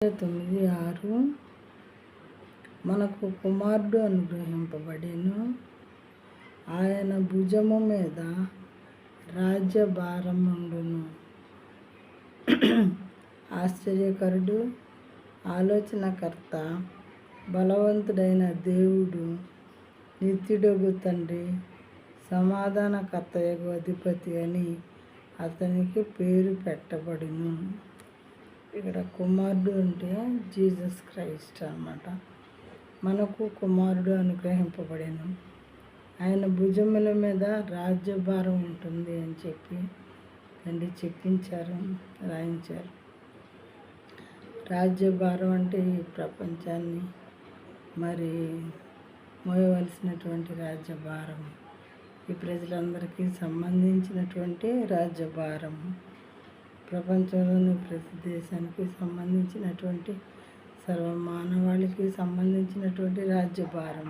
9:6 మనకు కుమారుడు అనుగ్రహింపబడెను, ఆయన భుజము మీద రాజ్యభారముండును. ఆశ్చర్యకరుడు, ఆలోచనకర్త, బలవంతుడైన దేవుడు, నిత్యుడగు తండ్రి, సమాధానకర్తయగు అధిపతి అని అతనికి పేరు పెట్టబడును. ఇక్కడ కుమారుడు అంటే జీసస్ క్రైస్ట్ అన్నమాట. మనకు కుమారుడు అనుగ్రహింపబడెను, ఆయన భుజముల మీద రాజ్యభారం ఉంటుంది అని చెప్పి తండ్రి చెప్పించారు, రాయించారు. రాజ్యభారం అంటే ఈ ప్రపంచాన్ని మరి మోయవలసినటువంటి రాజ్యభారం, ఈ ప్రజలందరికీ సంబంధించినటువంటి రాజ్యభారం, ప్రపంచంలోని ప్రతి దేశానికి సంబంధించినటువంటి సర్వమానవాళికి సంబంధించినటువంటి రాజ్యభారం,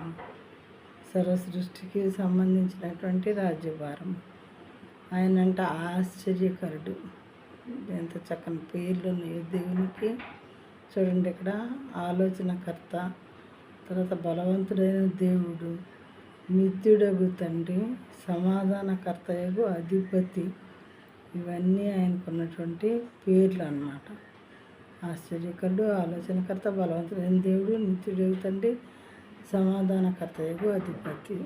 సర్వ సృష్టికి సంబంధించినటువంటి రాజ్యభారం. ఆయనంట ఆశ్చర్యకరుడు. ఎంత చక్కని పేర్లు ఉన్నాయో దేవునికి. చూడండి, ఇక్కడ ఆలోచనకర్త, తర్వాత బలవంతుడైన దేవుడు, నిత్యుడగు తండ్రి, సమాధానకర్తయగు అధిపతి, ఇవన్నీ ఆయనకున్నటువంటి పేర్లు అన్నమాట. ఆశ్చర్యకరుడు, ఆలోచనకర్త, బలవంతుడైన దేవుడు, నిత్యుడగు తండ్రి, సమాధానకర్తయగు అధిపతి.